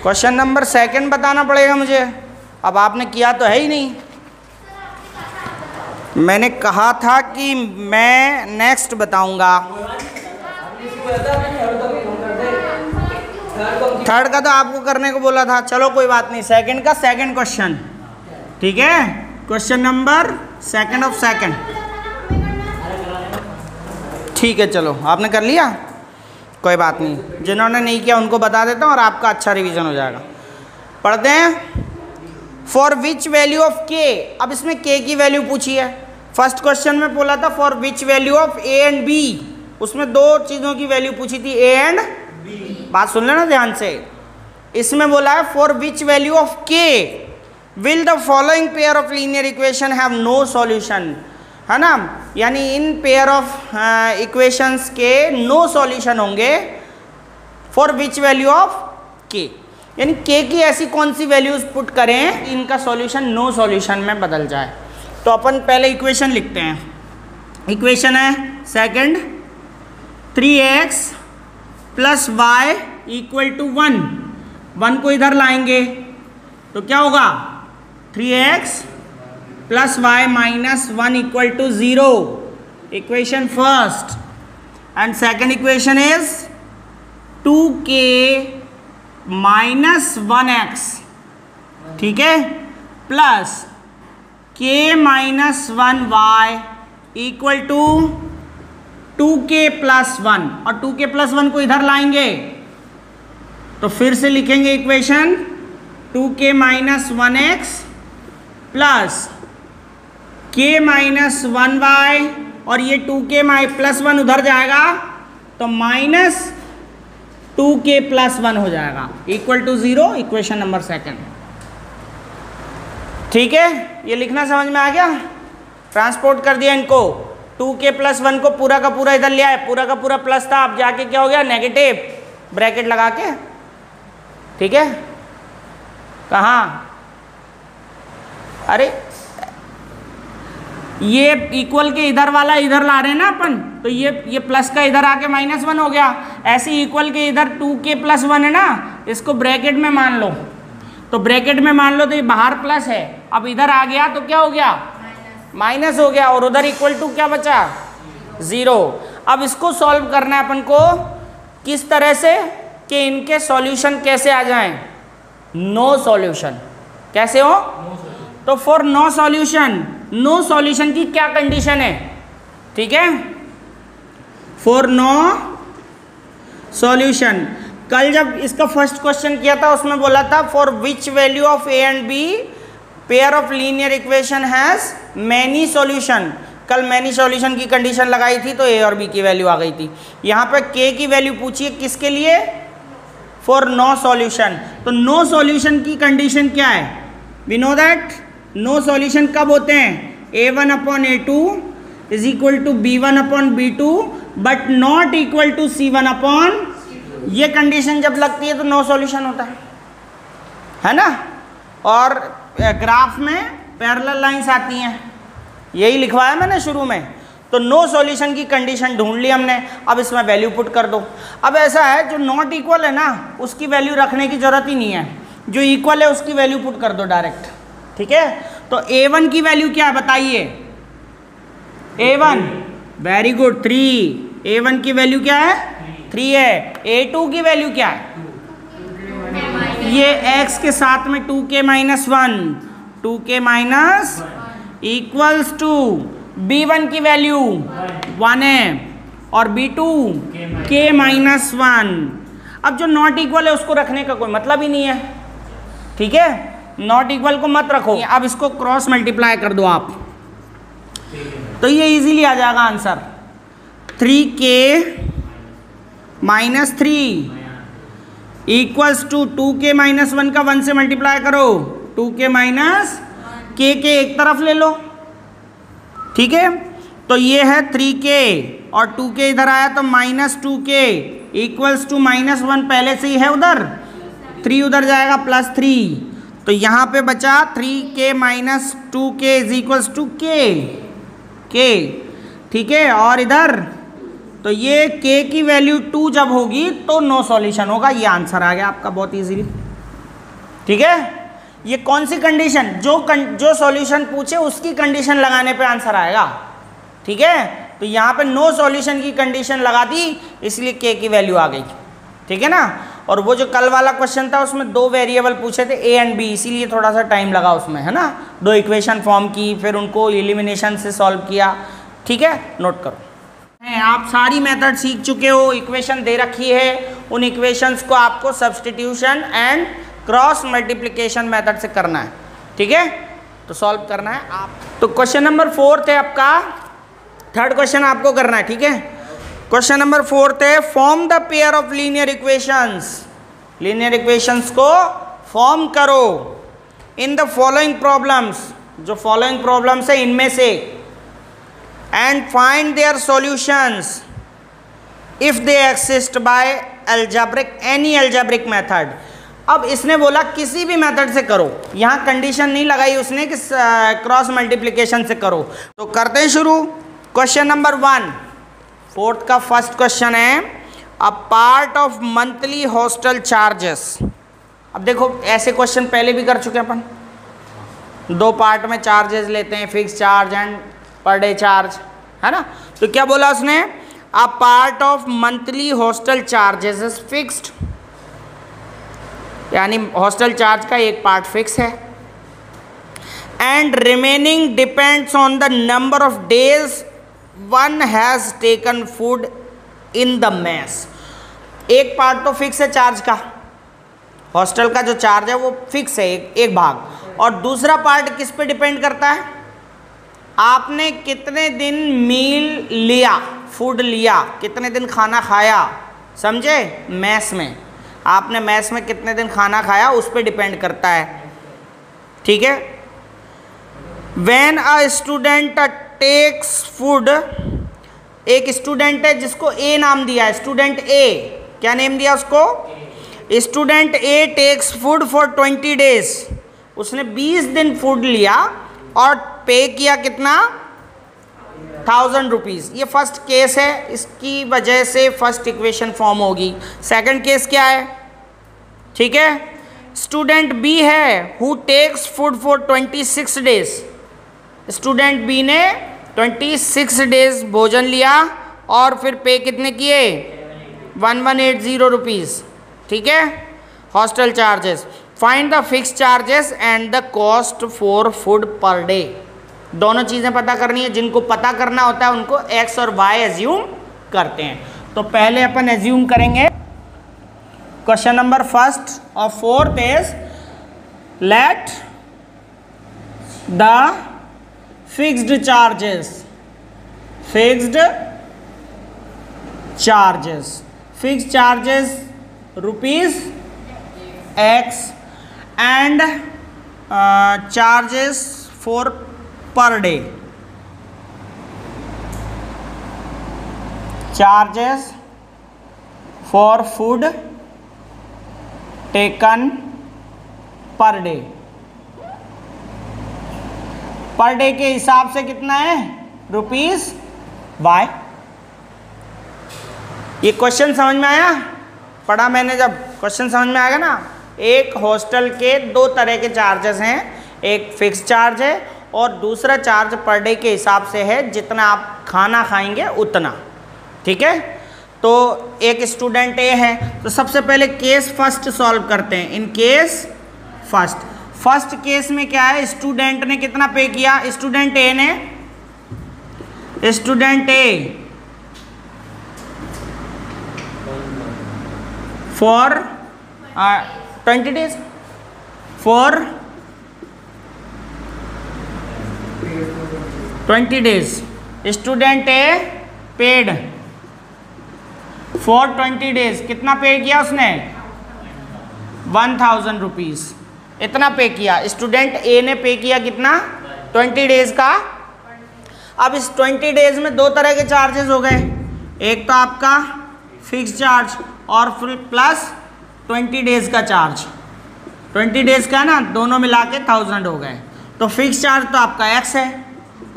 Question number second बताना पड़ेगा मुझे। अब आपने किया तो है ही नहीं। मैंने कहा था कि मैं नेक्स्ट बताऊंगा। थर्ड का तो आपको करने को बोला था, चलो कोई बात नहीं। सेकंड का सेकंड क्वेश्चन, ठीक है। Question number second of second, ठीक है। चलो आपने कर लिया, कोई बात नहीं। जिन्होंने नहीं किया उनको बता देता हूँ और आपका अच्छा रिवीजन हो जाएगा। पढ़ते हैं। फॉर विच वैल्यू ऑफ के, अब इसमें के की वैल्यू पूछी है। फर्स्ट क्वेश्चन में बोला था for which value of A and B, उसमें दो चीज़ों की वैल्यू पूछी थी, ए एंड बी। बात सुन लेना ध्यान से। इसमें बोला है for which value of k will the following pair of linear equation have no solution, है ना। यानी इन पेयर ऑफ इक्वेशंस के नो सॉल्यूशन होंगे for which value of k, यानी के की ऐसी कौन सी वैल्यूज पुट करें इनका सॉल्यूशन नो सॉल्यूशन में बदल जाए। तो अपन पहले इक्वेशन लिखते हैं। इक्वेशन है second, 3x plus y equal to 1, 1 को इधर लाएंगे तो क्या होगा 3x plus y minus 1 equal to 0, equation first. And second equation is 2k minus 1x, ठीक है, plus k minus 1y equal to 2k plus 1, और 2k प्लस 1 को इधर लाएंगे तो फिर से लिखेंगे equation 2k minus 1x plus k minus 1y, और ये 2k प्लस 1 उधर जाएगा तो माइनस 2k प्लस 1 हो जाएगा equal to 0, equation number second. ठीक है, ये लिखना समझ में आ गया। ट्रांसपोर्ट कर दिया इनको, 2k प्लस 1 को पूरा का पूरा इधर लिया है, पूरा का पूरा प्लस था, अब जाके क्या हो गया नेगेटिव, ब्रैकेट लगा के, ठीक है। कहाँ, अरे ये इक्वल के इधर वाला इधर ला रहे हैं ना अपन, तो ये प्लस का इधर आके माइनस 1 हो गया। ऐसे इक्वल के इधर 2k प्लस 1 है ना, इसको ब्रैकेट में मान लो, तो ब्रैकेट में मान लो तो ये बाहर प्लस है, अब इधर आ गया तो क्या हो गया माइनस हो गया, और उधर इक्वल टू क्या बचा 0। अब इसको सॉल्व करना है अपन को किस तरह से कि इनके सॉल्यूशन कैसे आ जाएं, नो सॉल्यूशन कैसे हो। तो for no solution, no solution की क्या कंडीशन है, ठीक है। फॉर नो सॉल्यूशन, कल जब इसका फर्स्ट क्वेश्चन किया था उसमें बोला था for which value of A and B pair of linear equation has many solution. कल मैनी सॉल्यूशन की कंडीशन लगाई थी तो ए और बी की वैल्यू आ गई थी। यहाँ पे के की वैल्यू पूछी है किसके लिए, फॉर नो सॉल्यूशन। तो नो सॉल्यूशन की कंडीशन क्या है, we know that no solution कब होते हैं, a1 upon a2 is equal to b1 upon b2 but not equal to c1 upon, ये कंडीशन जब लगती है तो नो सॉल्यूशन होता है ना। और ग्राफ में पैरेलल लाइंस आती हैं, यही लिखवाया मैंने शुरू में। तो नो सॉल्यूशन की कंडीशन ढूंढ ली हमने, अब इसमें वैल्यू पुट कर दो। अब ऐसा है जो नॉट इक्वल है ना उसकी वैल्यू रखने की जरूरत ही नहीं है, जो इक्वल है उसकी वैल्यू पुट कर दो डायरेक्ट, ठीक है। तो a1 की वैल्यू क्या है बताइए, a1 वेरी गुड 3, a1 की वैल्यू क्या है 3 है। a2 की वैल्यू क्या है, ये x के साथ में 2k minus 1, 2k minus equals to b1 की वैल्यू 1 है और b2 k माइनस 1। अब जो नॉट इक्वल है उसको रखने का कोई मतलब ही नहीं है, ठीक है। नॉट इक्वल को मत रखो, अब इसको क्रॉस मल्टीप्लाई कर दो आप, तो ये इजीली आ जाएगा answer. 3k minus 3 equals to 2k minus 1 का 1 से मल्टीप्लाई करो, 2k माइनस k के एक तरफ ले लो, ठीक है। तो ये है 3k और 2k इधर आया तो minus 2k equals to minus 1 पहले से ही है उधर, 3 उधर जाएगा प्लस 3, तो यहाँ पे बचा 3k minus 2k is equals to k, ठीक है। और इधर तो ये k की वैल्यू 2 जब होगी तो नो सॉल्यूशन होगा, ये आंसर आ गया आपका बहुत इजीली। ठीक है, ये कौन सी कंडीशन, जो सॉल्यूशन पूछे उसकी कंडीशन लगाने पे आंसर आएगा। ठीक है, तो यहाँ पे नो सॉल्यूशन की कंडीशन लगा दी, इसलिए के की वैल्यू आ गई। ठीक है ना, और वो जो कल वाला क्वेश्चन था उसमें 2 वेरिएबल पूछे थे ए एंड बी, इसीलिए थोड़ा सा टाइम लगा उसमें, है ना। 2 इक्वेशन फॉर्म की, फिर उनको एलिमिनेशन से सॉल्व किया। ठीक है, नोट करो। आप सारी मेथड सीख चुके हो, इक्वेशन दे रखी है, उन इक्वेशंस को आपको substitution and cross multiplication method से करना है। ठीक है, तो सॉल्व करना है आप। तो क्वेश्चन नंबर 4 है आपका, थर्ड क्वेश्चन आपको करना है। ठीक है, क्वेश्चन नंबर 4 है, form the pair of linear equations. Linear equations को फॉर्म करो इन द फॉलोइंग प्रॉब्लम्स, जो फॉलोइंग प्रॉब्लम्स है इनमें से, and find their solutions if they exist by algebraic any algebraic method. अब इसने बोला किसी भी मेथड से करो, यहाँ कंडीशन नहीं लगाई उसने कि क्रॉस मल्टीप्लिकेशन से करो। तो करते हैं शुरू। क्वेश्चन नंबर 1, 4th का फर्स्ट क्वेश्चन है, a part of monthly hostel charges. अब देखो ऐसे क्वेश्चन पहले भी कर चुके हैं अपन, 2 पार्ट में चार्जेस लेते हैं, fix charge and per day charge, है ना। तो क्या बोला उसने, a part of monthly hostel charges is fixed, यानी हॉस्टल चार्ज का एक पार्ट फिक्स है, and remaining depends on the number of days one has taken food in the mess. एक पार्ट तो फिक्स है चार्ज का, हॉस्टल का जो चार्ज है वो फिक्स है एक भाग, और दूसरा पार्ट किस पे डिपेंड करता है, आपने कितने दिन मील लिया, फूड लिया, कितने दिन खाना खाया, समझे, मैस में आपने मैस में कितने दिन खाना खाया उस पे डिपेंड करता है। ठीक है, when a student takes food, एक स्टूडेंट है जिसको ए नाम दिया है, स्टूडेंट ए, क्या नेम दिया उसको, student A takes food for 20 days, उसने 20 दिन फूड लिया और पे किया कितना, 1000 रुपीज़। ये फर्स्ट केस है, इसकी वजह से फर्स्ट इक्वेशन फॉर्म होगी। सेकंड केस क्या है, ठीक है, स्टूडेंट बी है who takes food for 26 days, student B ने 26 डेज भोजन लिया और फिर पे कितने किए, 1180 रुपीज़। ठीक है, hostel charges, find the fix charges and the cost for food per day. दोनों चीज़ें पता करनी है, जिनको पता करना होता है उनको एक्स और वाई एज्यूम करते हैं। तो पहले अपन एज्यूम करेंगे, क्वेश्चन नंबर फर्स्ट और 4th is, let the fixed charges, fixed charges rupees x and charges for per day, charges for food taken per day, per day के हिसाब से कितना है, रुपीज वाई। ये क्वेश्चन समझ में आया, पढ़ा मैंने जब, क्वेश्चन समझ में आएगा ना। एक हॉस्टल के 2 तरह के चार्जेस हैं, एक फिक्स चार्ज है और दूसरा चार्ज पर डे के हिसाब से है, जितना आप खाना खाएंगे उतना। ठीक है, तो एक स्टूडेंट ए है, तो सबसे पहले केस फर्स्ट सॉल्व करते हैं। इन केस फर्स्ट केस में क्या है, स्टूडेंट ने कितना पे किया, स्टूडेंट ए ने, student A for 20 days, for 20 days, student A paid for 20 days, कितना पे किया उसने, 1000 रुपीज़, इतना पे किया। स्टूडेंट ए ने पे किया कितना, 20 डेज का। अब इस 20 डेज में 2 तरह के चार्जेस हो गए, एक तो आपका फिक्स चार्ज और फिर प्लस 20 डेज का चार्ज, 20 डेज का ना, दोनों मिला के 1000 हो गए। तो फिक्स चार्ज तो आपका x है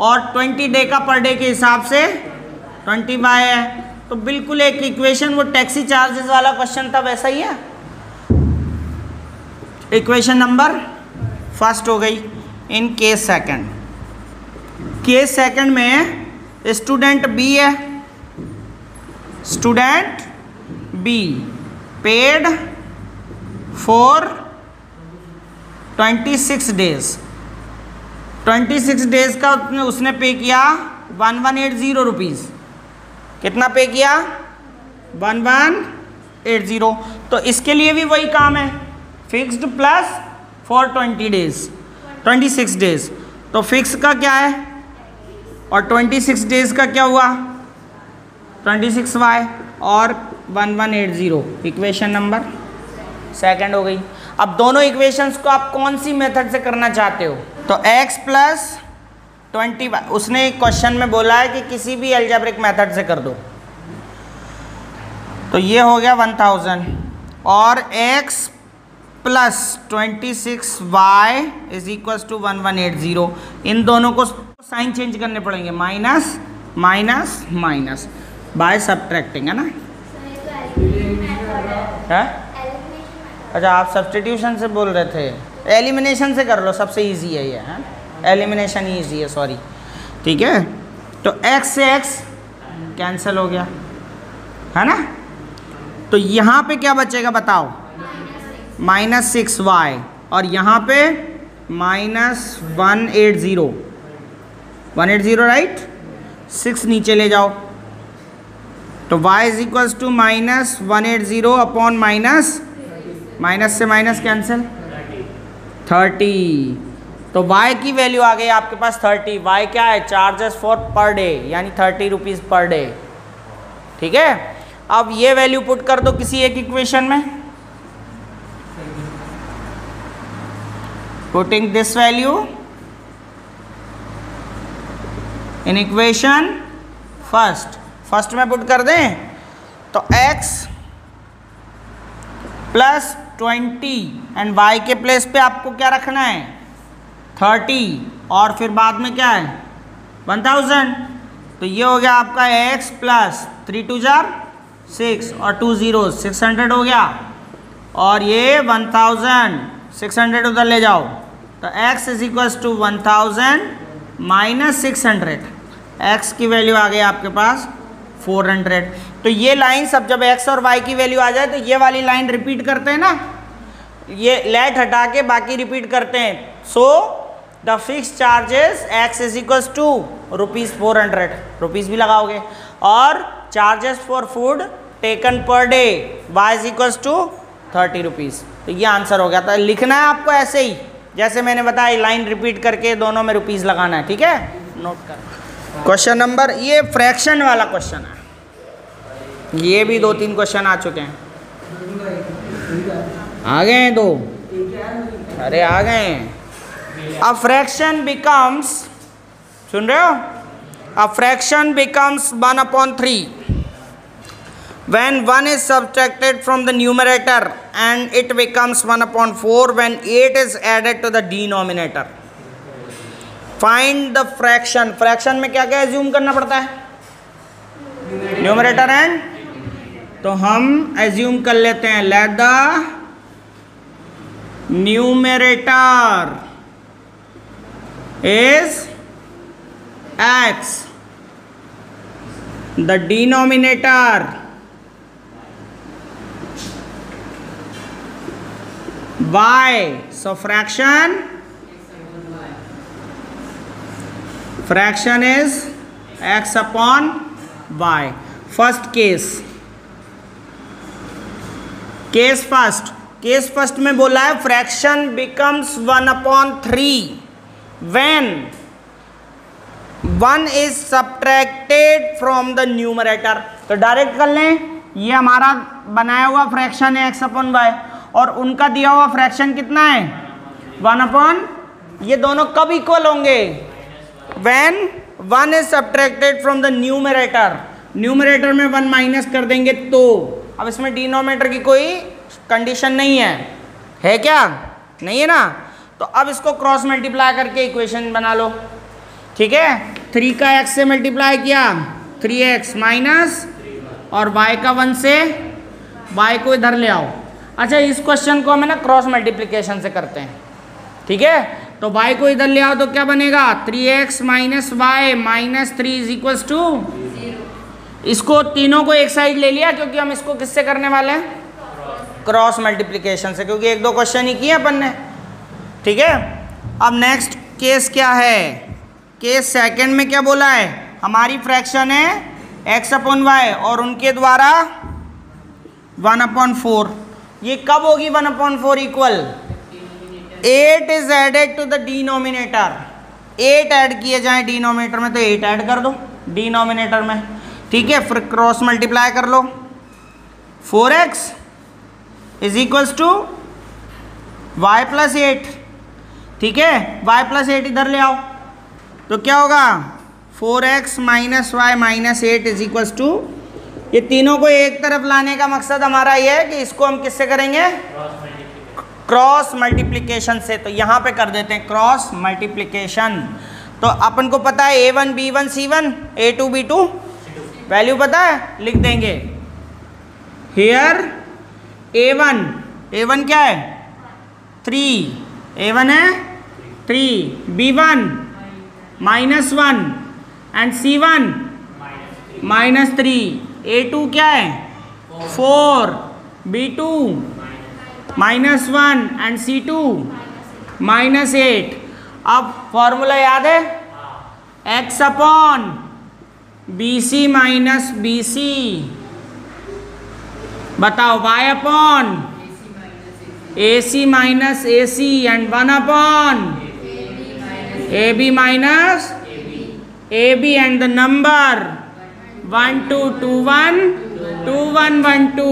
और 20 डे का पर डे के हिसाब से 20y है। तो बिल्कुल एक इक्वेशन, वो टैक्सी चार्जेस वाला क्वेश्चन था वैसा ही है। इक्वेशन नंबर फर्स्ट हो गई। In case second, case second में स्टूडेंट बी है, student be paid for 26 days, 26 days का उसने पे किया 1180 रुपीज़। कितना पे किया? 1180। तो इसके लिए भी वही काम है, फिक्स्ड प्लस फॉर 26 डेज। तो फिक्स का क्या है और 26 डेज का क्या हुआ? 26y और 1180। इक्वेशन नंबर सेकंड हो गई। अब दोनों इक्वेशंस को आप कौन सी मेथड से करना चाहते हो? तो x प्लस 20, उसने क्वेश्चन में बोला है कि किसी भी अलजेब्रिक मेथड से कर दो। तो ये हो गया 1000 और x plus 26y is equal to 1180। इन दोनों को साइन चेंज करने पड़ेंगे, minus minus minus by subtracting, है ना? है? अच्छा, आप सब्स्टिट्यूशन से बोल रहे थे, एलिमिनेशन से कर लो, सबसे इजी है ये, है? एलिमिनेशन ही इजी है, सॉरी। ठीक है, तो x से x कैंसिल हो गया, है ना? तो यहाँ पे क्या बचेगा बताओ? -6y और यहाँ पे -180 राइट। 6 नीचे ले जाओ तो y is equals to -180 upon minus से माइनस कैंसिल 30। तो y की वैल्यू आ गई आपके पास 30। y क्या है? चार्जेस फॉर पर डे, यानी 30 रुपीज़ पर डे। ठीक है, अब ये वैल्यू पुट कर दो किसी एक इक्वेशन में। Putting this value in equation first में पुट कर दें तो x प्लस 20 एंड y के प्लेस पे आपको क्या रखना है? 30 और फिर बाद में क्या है? 1000। तो ये हो गया आपका x प्लस 3 2 6 और 2 0 600 हो गया और ये 1600 उधर ले जाओ तो x is equal to 1000 minus 600। x की वैल्यू आ गई आपके पास 400। तो ये लाइन सब जब x और y की वैल्यू आ जाए तो ये वाली लाइन रिपीट करते हैं ना, ये लेट हटा के बाकी रिपीट करते हैं। So the fix charges x is equal to ₹400, rupees भी लगाओगे, और charges for food taken per day y is equal to 30 rupees. तो ये आंसर हो गया था। लिखना है आपको ऐसे ही जैसे मैंने बताया, लाइन रिपीट करके दोनों में रुपीज़ लगाना है। ठीक है, नोट कर। क्वेश्चन नंबर, ये फ्रैक्शन वाला क्वेश्चन है, ये भी 2-3 क्वेश्चन आ चुके हैं। आ गए हैं 2, अरे आ गए हैं। अ फ्रैक्शन बिकम्स, सुन रहे हो? A fraction becomes 1/3 when 1 is subtracted from the numerator and it becomes 1/4 when 8 is added to the denominator. Find the fraction. Fraction में क्या क्या एज्यूम करना पड़ता है? न्यूमरेटर एंड, तो हम एज्यूम कर लेते हैं let the numerator is x, the denominator y. So fraction is x upon y. First case, case first में बोला है fraction becomes 1/3 when 1 is subtracted from the numerator. तो डायरेक्ट कर लें, ये हमारा बनाया हुआ फ्रैक्शन है x upon y और उनका दिया हुआ फ्रैक्शन कितना है 1/, ये दोनों कब इक्वल होंगे? when 1 is subtracted from the numerator. Numerator में 1 माइनस कर देंगे तो, अब इसमें डिनोमिनेटर की कोई कंडीशन नहीं है क्या? नहीं है ना। तो अब इसको क्रॉस मल्टीप्लाई करके इक्वेशन बना लो। ठीक है, 3 का x से मल्टीप्लाई किया 3x माइनस और y का 1 से, y को इधर ले आओ, अच्छा, इस क्वेश्चन को हमें ना क्रॉस मल्टीप्लिकेशन से करते हैं, ठीक है। तो y को इधर ले आओ तो क्या बनेगा, 3x minus y minus 3 is equals to 0। इसको तीनों को एक साइड ले लिया क्योंकि हम इसको किससे करने वाले हैं, क्रॉस मल्टीप्लिकेशन से, क्योंकि एक दो क्वेश्चन ही किए अपन ने, ठीक है। अब नेक्स्ट केस क्या है, केस सेकंड में क्या बोला है, हमारी फ्रैक्शन है x अपॉन वाई और उनके द्वारा 1/4। ये कब होगी 1/4 equal, 8 is added to the denominator, 8 add किए जाए डिनोमिनेटर में तो 8 ऐड कर दो डिनोमिनेटर में, ठीक है। फिर क्रॉस मल्टीप्लाई कर लो, 4x is equals to y plus 8, ठीक है। y प्लस 8 इधर ले आओ तो क्या होगा, 4x minus y minus 8 is equals to, ये तीनों को एक तरफ लाने का मकसद हमारा ये है कि इसको हम किससे करेंगे, क्रॉस मल्टीप्लिकेशन से। तो यहाँ पे कर देते हैं क्रॉस मल्टीप्लिकेशन। तो अपन को पता है a1 b1 c1 a2 b2, value पता है, लिख देंगे हियर a1 क्या है 3, a1 है 3, b1 -1 एंड c1 -3, a2 क्या है 4, b2 -1 एंड c2 -8। अब फॉर्मूला याद है, x upon bc minus bc, बताओ y upon ac minus ac and 1 upon ab minus ab and the number 1 2 2 1 2 1 1 2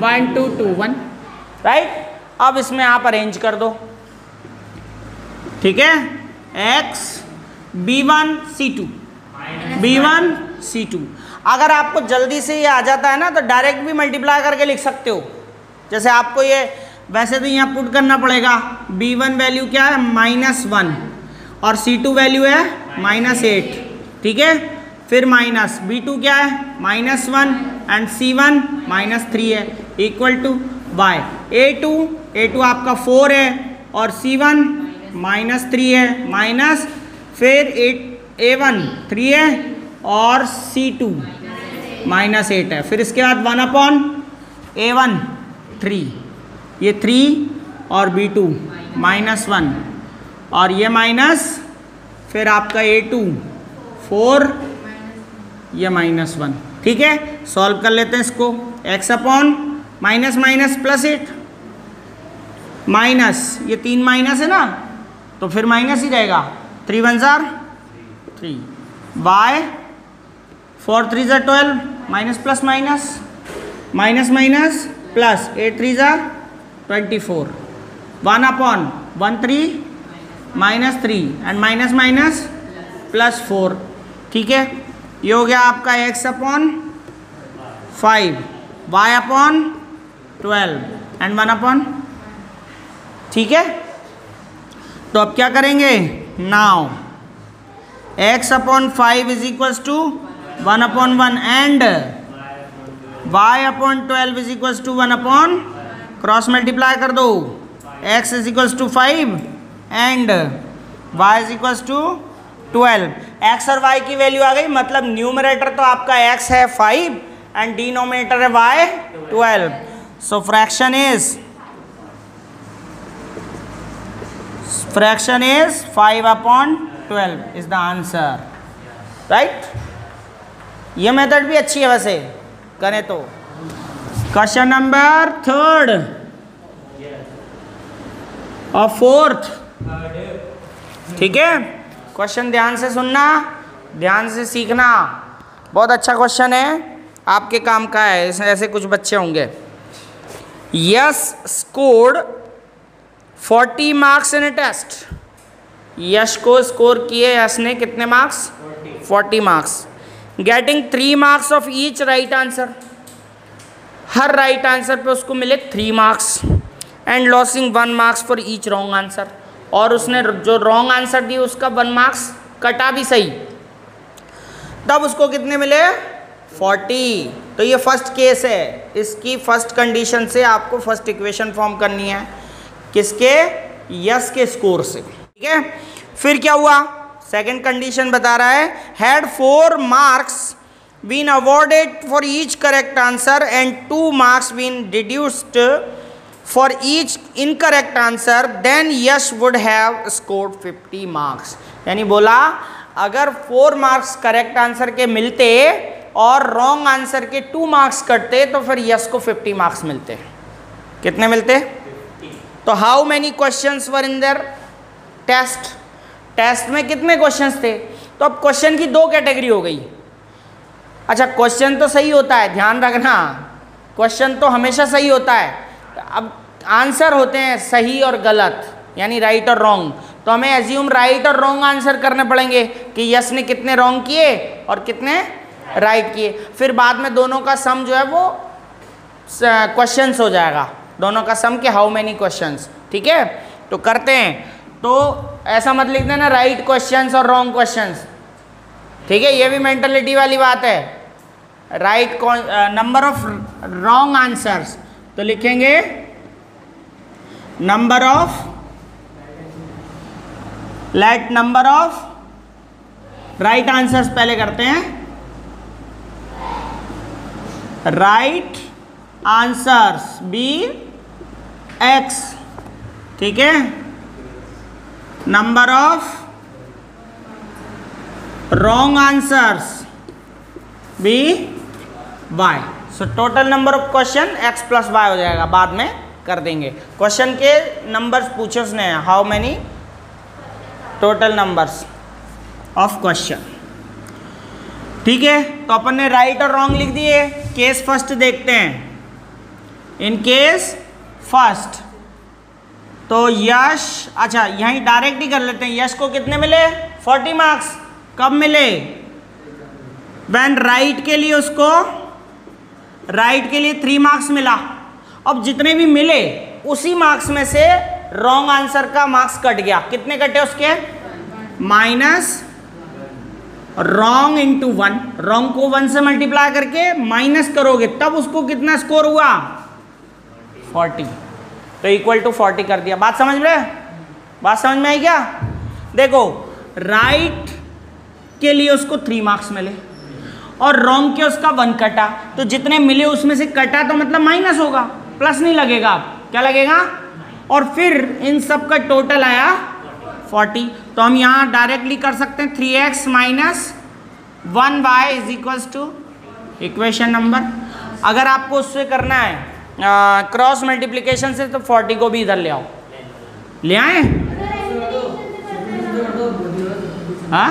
1 2 2 1, right. अब इसमें आप अरेंज कर दो, ठीक है, x b1 c2 b1 c2। अगर आपको जल्दी से ये आ जाता है ना तो डायरेक्ट भी मल्टीप्लाई करके लिख सकते हो, जैसे आपको ये वैसे तो यहाँ पुट करना पड़ेगा, b1 वैल्यू क्या है -1 और c2 वैल्यू है -8, ठीक है। फिर माइनस b2 क्या है -1 एंड c1 -3 है, इक्वल टू y a2 आपका 4 है और c1 -3 है, माइनस फिर a1 3 है और c2 -8 है। फिर इसके बाद 1 अपॉन a1 3, ये 3 और b2 -1 और ये माइनस, फिर आपका a2 4, ये -1, ठीक है। सॉल्व कर लेते हैं इसको, x upon minus minus plus 8 minus, ये 3 माइनस है ना तो फिर माइनस ही रहेगा, 3 1 3, y 4 3 12 minus plus minus minus minus plus 8 3 24, 1 upon 1 3 -3 and minus minus +4, ठीक है। ये हो गया आपका x upon 5, y upon 12 and 1 upon, ठीक है। तो अब क्या करेंगे, now x upon 5 is equals to 1 upon 1 and y upon 12 is equals to 1 upon, cross multiply कर दो, x is equals to 5 and y is equals to 12। x और y की वैल्यू आ गई, मतलब न्यूमरेटर तो आपका x है 5 एंड डिनोमिनेटर है y 12। So fraction is 5 upon 12 is the answer, right. ये मेथड भी अच्छी है वैसे करें तो। क्वेश्चन नंबर 3rd और 4th, ठीक है। क्वेश्चन ध्यान से सुनना, ध्यान से सीखना, बहुत अच्छा क्वेश्चन है, आपके काम का है। ऐसे कुछ बच्चे होंगे। Yash scored 40 marks in a test, Yash को स्कोर किए, यश ने कितने marks 40 marks, getting 3 marks of each right answer, हर राइट आंसर पे उसको मिले 3 marks and losing 1 marks for each wrong answer, और उसने जो रॉन्ग आंसर दिया उसका 1 मार्क्स कटा भी सही, तब उसको कितने मिले 40। तो ये फर्स्ट केस है, इसकी फर्स्ट कंडीशन से आपको फर्स्ट इक्वेशन फॉर्म करनी है, किसके, यस के स्कोर से, ठीक है। फिर क्या हुआ, सेकंड कंडीशन बता रहा है, had 4 marks been awarded for each correct answer and 2 marks been deducted for each incorrect answer, then Yash would have scored 50 marks. यानी बोला अगर 4 मार्क्स करेक्ट आंसर के मिलते और रॉन्ग आंसर के 2 मार्क्स कटते तो फिर यश को 50 मार्क्स मिलते। कितने मिलते? तो how many questions were in their test, test में कितने क्वेश्चंस थे? तो अब क्वेश्चन की 2 कैटेगरी हो गई। अच्छा, क्वेश्चन तो सही होता है, ध्यान रखना, क्वेश्चन तो हमेशा सही होता है। अब आंसर होते हैं सही और गलत, यानी राइट और रॉन्ग। तो हमें एज्यूम राइट और रॉन्ग आंसर करने पड़ेंगे कि यस ने कितने रॉन्ग किए और कितने राइट किए। फिर बाद में दोनों का सम जो है वो क्वेश्चंस हो जाएगा, दोनों का सम के हाउ मेनी क्वेश्चंस, ठीक है। तो करते हैं, तो ऐसा मत लिख देना राइट क्वेश्चंस और रॉन्ग क्वेश्चंस, ठीक है, ये भी मेंटलिटी वाली बात है। Right number of wrong answers, तो लिखेंगे number of, let number of right answers पहले करते हैं, राइट आंसर्स बी एक्स, ठीक है, number of wrong answers be y. So total number of question x plus y हो जाएगा, बाद में कर देंगे। क्वेश्चन के नंबर्स पूछे उसने, how many total numbers of question, ठीक है। तो अपन ने राइट और रॉन्ग लिख दिए। केस फर्स्ट देखते हैं। इन केस फर्स्ट तो यश, अच्छा यहीं डायरेक्ट ही कर लेते हैं, यश को कितने मिले? 40 मार्क्स। कब मिले? व्हेन राइट के लिए उसको, राइट के लिए 3 मार्क्स मिला। अब जितने भी मिले उसी मार्क्स में से रॉन्ग आंसर का मार्क्स कट गया। कितने कटे उसके? माइनस रॉन्ग इंटू 1, रॉन्ग को 1 से मल्टीप्लाई करके माइनस करोगे तब उसको कितना स्कोर हुआ? 40। तो इक्वल टू 40 कर दिया। बात समझ में, बात समझ में आई क्या? देखो, राइट के लिए उसको 3 मार्क्स मिले और रॉन्ग के उसका 1 कटा, तो जितने मिले उसमें से कटा तो मतलब माइनस होगा, प्लस नहीं लगेगा। क्या लगेगा? और फिर इन सब का टोटल आया 40। तो हम यहाँ डायरेक्टली कर सकते हैं 3x minus 1y is equals to equation number. अगर आपको उससे करना है क्रॉस मल्टीप्लिकेशन से, तो 40 को भी इधर ले आओ। ले आए? हाँ,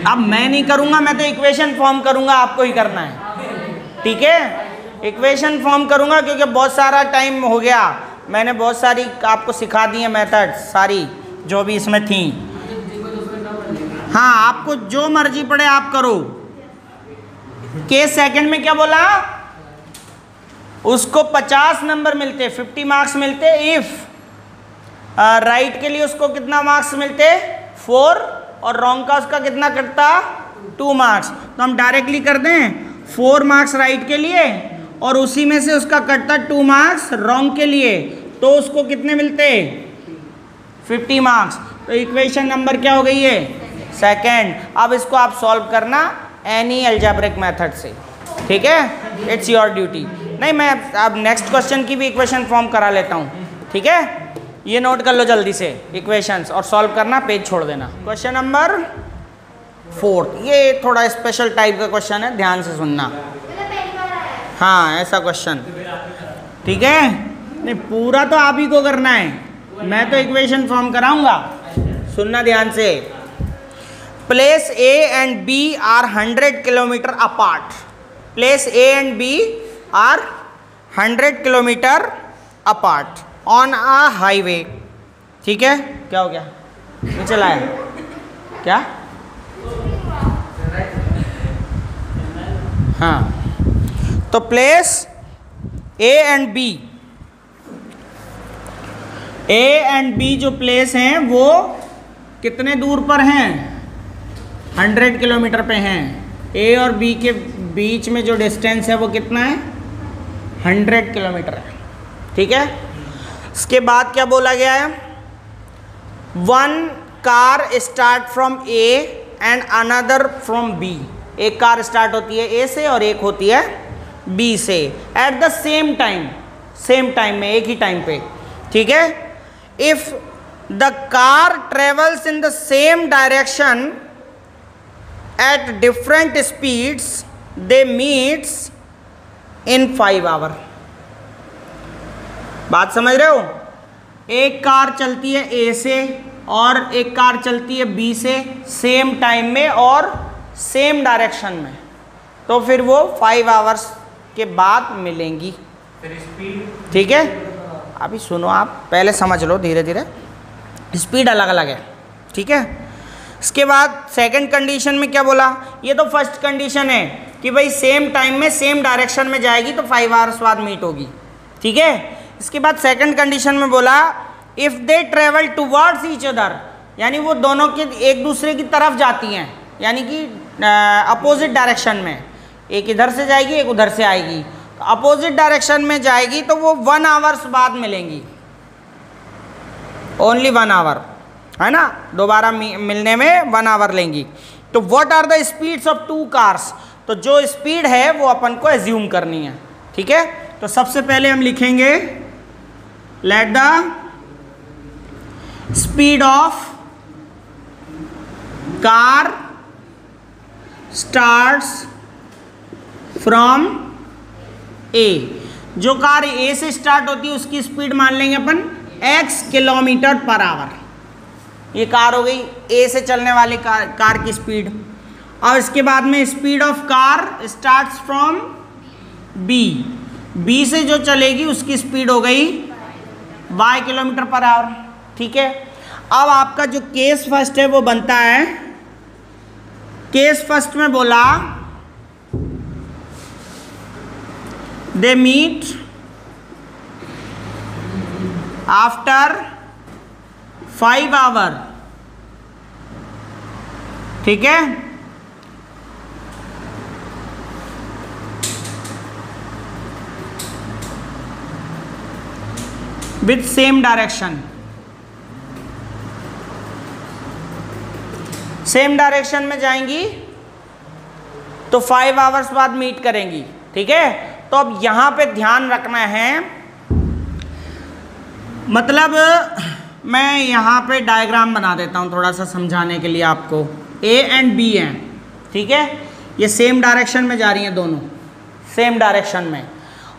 अब मैं नहीं करूंगा, मैं तो इक्वेशन फॉर्म करूंगा, आपको ही करना है, ठीक है। इक्वेशन फॉर्म करूंगा क्योंकि बहुत सारा टाइम हो गया, मैंने बहुत सारी आपको सिखा दी है मेथड, सारी जो भी इसमें थी। हाँ, आपको जो मर्जी पड़े आप करो। केस सेकंड में क्या बोला? उसको 50 नंबर मिलते, 50 मार्क्स मिलते इफ राइट के लिए उसको कितना मार्क्स मिलते? 4, और रॉन्ग का उसका कितना कटता? 2 मार्क्स। तो हम डायरेक्टली कर दें 4 मार्क्स राइट के लिए और उसी में से उसका कटता 2 मार्क्स रॉन्ग के लिए, तो उसको कितने मिलते? 50 मार्क्स। तो इक्वेशन नंबर क्या हो गई है? सेकंड। अब इसको आप सॉल्व करना एनी अलजेब्रिक मेथड से, ठीक है, इट्स योर ड्यूटी। नहीं, मैं अब नेक्स्ट क्वेश्चन की भी इक्वेशन फॉर्म करा लेता हूँ, ठीक है। ये नोट कर लो जल्दी से इक्वेशंस और सॉल्व करना, पेज छोड़ देना। क्वेश्चन नंबर 4, ये थोड़ा स्पेशल टाइप का क्वेश्चन है, ध्यान से सुनना। हाँ, ऐसा क्वेश्चन, ठीक है। नहीं, पूरा तो आप ही को करना है, मैं तो इक्वेशन फॉर्म कराऊंगा, सुनना ध्यान से। Place A and B are 100 kilometre apart. Place A and B are 100 kilometre apart on a highway, ठीक है। क्या हो गया? नहीं चलाया क्या? हाँ, तो place A and B, A and B जो प्लेस हैं वो कितने दूर पर हैं? 100 किलोमीटर पे हैं। ए और बी के बीच में जो डिस्टेंस है वो कितना है? 100 किलोमीटर है। ठीक है, इसके बाद क्या बोला गया है? 1 car start from A and another from B. एक कार स्टार्ट होती है ए से और एक होती है बी से at the same time, same time में, एक ही टाइम पे। ठीक है, if the car travels in the same direction at different speeds they meets in 5 hour. बात समझ रहे हो? एक कार चलती है ए से और एक कार चलती है बी से सेम टाइम में और सेम डायरेक्शन में, तो फिर वो 5 आवर्स के बाद मिलेंगी। फिर स्पीड, ठीक है, अभी सुनो, आप पहले समझ लो धीरे धीरे, स्पीड अलग अलग है। ठीक है, इसके बाद सेकंड कंडीशन में क्या बोला? ये तो फर्स्ट कंडीशन है कि भाई सेम टाइम में सेम डायरेक्शन में जाएगी तो 5 आवर्स बाद मीट होगी। ठीक है, इसके बाद सेकंड कंडीशन में बोला if they travel towards each other, यानी वो दोनों के एक दूसरे की तरफ जाती हैं, यानी कि अपोजिट डायरेक्शन में, एक इधर से जाएगी एक उधर से आएगी, तो अपोजिट डायरेक्शन में जाएगी तो वो 1 आवर्स बाद मिलेंगी, ओनली 1 आवर, है ना, दोबारा मिलने में 1 आवर लेंगी। तो what are the speeds of 2 cars, तो जो स्पीड है वो अपन को एज्यूम करनी है। ठीक है, तो सबसे पहले हम लिखेंगे let the speed of car starts from A. जो कार ए से स्टार्ट होती है उसकी स्पीड मान लेंगे अपन x किलोमीटर पर आवर। ये कार हो गई ए से चलने वाली कार की स्पीड। और इसके बाद में speed of car starts from B, B से जो चलेगी उसकी स्पीड हो गई y किलोमीटर पर आवर। ठीक है, अब आपका जो केस फर्स्ट है वो बनता है, केस फर्स्ट में बोला दे मीट आफ्टर 5 आवर। ठीक है, with same direction, same direction में जाएंगी तो 5 आवर्स बाद मीट करेंगी। ठीक है, तो अब यहां पे ध्यान रखना है, मतलब मैं यहां पे डायग्राम बना देता हूं थोड़ा सा समझाने के लिए आपको। ए एंड बी हैं, ठीक है, ये सेम डायरेक्शन में जा रही हैं, दोनों सेम डायरेक्शन में,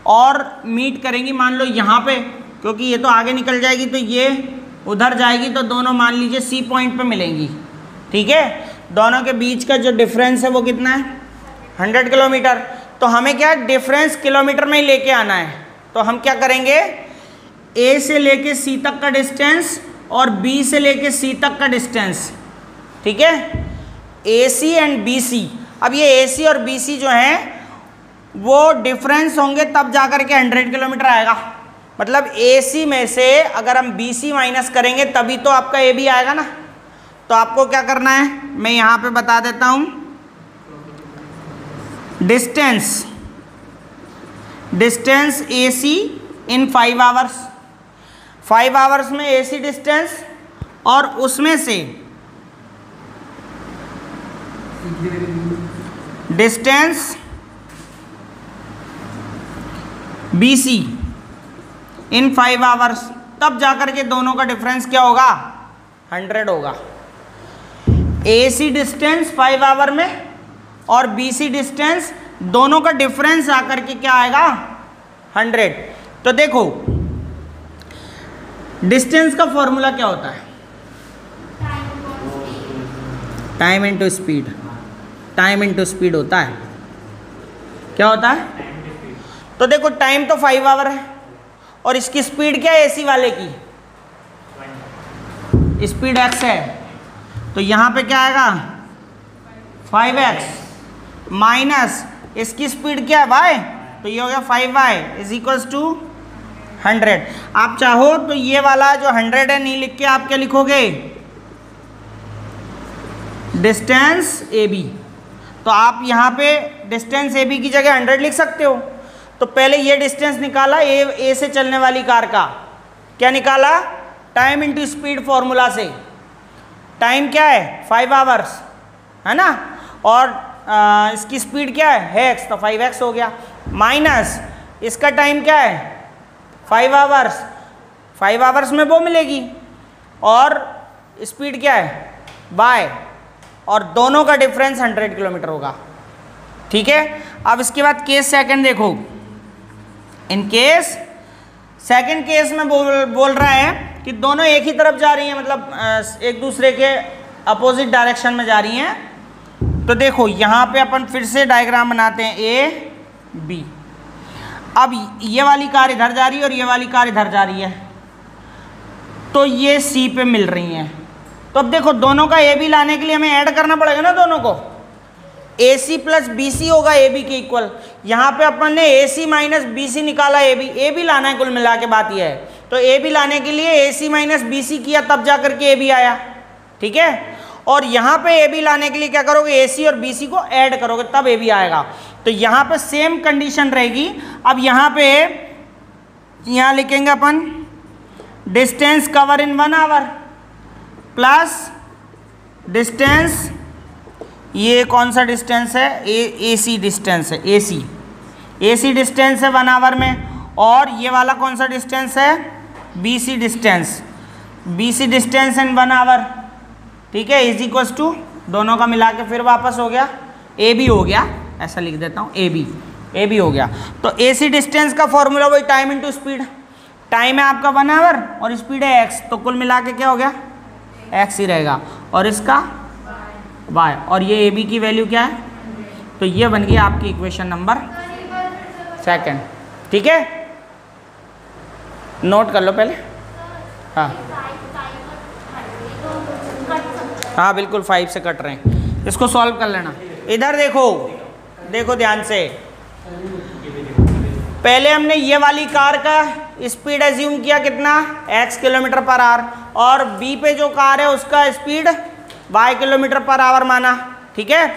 और मीट करेंगी मान लो यहाँ पे, क्योंकि ये तो आगे निकल जाएगी तो ये उधर जाएगी, तो दोनों मान लीजिए सी पॉइंट पे मिलेंगी। ठीक है, दोनों के बीच का जो डिफरेंस है वो कितना है? 100 किलोमीटर। तो हमें क्या डिफरेंस किलोमीटर में ही लेके आना है, तो हम क्या करेंगे, ए से लेके सी तक का डिस्टेंस और बी से लेके सी तक का डिस्टेंस। ठीक है, A C and B C. अब ये ए सी और बी सी जो हैं वो डिफरेंस होंगे तब जाकर के 100 किलोमीटर आएगा। मतलब ए सी में से अगर हम बी सी माइनस करेंगे तभी तो आपका ए बी आएगा ना। तो आपको क्या करना है, मैं यहाँ पे बता देता हूँ, distance A C in 5 hours, 5 hours में ए सी डिस्टेंस, और उसमें से distance B C in 5 hours, तब जाकर के दोनों का डिफरेंस क्या होगा? 100 होगा। ए सी डिस्टेंस 5 आवर में और बी सी डिस्टेंस, दोनों का डिफरेंस आकर के क्या आएगा? 100। तो देखो डिस्टेंस का फॉर्मूला क्या होता है? Time into speed, time into speed होता है। क्या होता है? तो देखो टाइम तो 5 आवर है और इसकी स्पीड क्या है एसी वाले की? स्पीड x है, तो यहाँ पे क्या आएगा? 5x माइनस इसकी स्पीड क्या है y, तो ये हो गया 5y इज इक्वल्स टू 100। आप चाहो तो ये वाला जो 100 है नहीं लिख के आप क्या लिखोगे? Distance A B. तो आप यहाँ पे डिस्टेंस ए बी की जगह 100 लिख सकते हो। तो पहले ये डिस्टेंस निकाला ए से चलने वाली कार का, क्या निकाला? टाइम इंटू स्पीड फॉर्मूला से। टाइम क्या है? 5 आवर्स है ना, और इसकी स्पीड क्या है x, तो 5x हो गया, माइनस इसका टाइम क्या है? 5 आवर्स, 5 आवर्स में वो मिलेगी, और स्पीड क्या है? y, और दोनों का डिफरेंस 100 किलोमीटर होगा। ठीक है। अब इसके बाद केस सेकंड देखो। इन केस सेकंड केस में बोल रहा है कि दोनों एक ही तरफ जा रही हैं, मतलब एक दूसरे के अपोजिट डायरेक्शन में जा रही हैं। तो देखो यहाँ पे अपन फिर से डायग्राम बनाते हैं ए बी। अब ये वाली कार इधर जा रही है और ये वाली कार इधर जा रही है, तो ये सी पे मिल रही हैं। तो अब देखो दोनों का ए बी लाने के लिए हमें ऐड करना पड़ेगा ना दोनों को। ए सी प्लस बी सी होगा ए बी के इक्वल। यहाँ पे अपन ने ए सी माइनस बी सी निकाला, ए बी लाना है कुल मिला के, बात यह है। तो ए बी लाने के लिए ए सी माइनस बी सी किया, तब जा करके ए बी आया। ठीक है। और यहाँ पे ए बी लाने के लिए क्या करोगे? ए सी और बी सी को ऐड करोगे, तब ए बी आएगा। तो यहाँ पे सेम कंडीशन रहेगी। अब यहाँ पे यहाँ लिखेंगे अपन distance cover in 1 hour plus distance, ये कौन सा डिस्टेंस है? ए सी डिस्टेंस है, ए सी डिस्टेंस है 1 आवर में, और ये वाला कौन सा डिस्टेंस है? B C distance in 1 hour. ठीक है, इज इक्वल्स टू दोनों का मिला के फिर वापस हो गया ए बी हो गया, ऐसा लिख देता हूँ ए बी हो गया। तो ए सी डिस्टेंस का फॉर्मूला वही टाइम इंटू स्पीड। टाइम है आपका 1 आवर और स्पीड है एक्स, तो कुल मिला के क्या हो गया? एक्स ही रहेगा, और इसका y, और ये ए बी की वैल्यू क्या है? तो ये बन गई आपकी इक्वेशन नंबर सेकंड। ठीक है, नोट कर लो पहले। हाँ बिल्कुल 5 से कट रहे हैं, इसको सॉल्व कर लेना। इधर देखो ध्यान से। पहले हमने ये वाली कार का स्पीड एज्यूम किया कितना? x किलोमीटर पर आवर, और b पे जो कार है उसका speed y kilometre per our माना। ठीक है।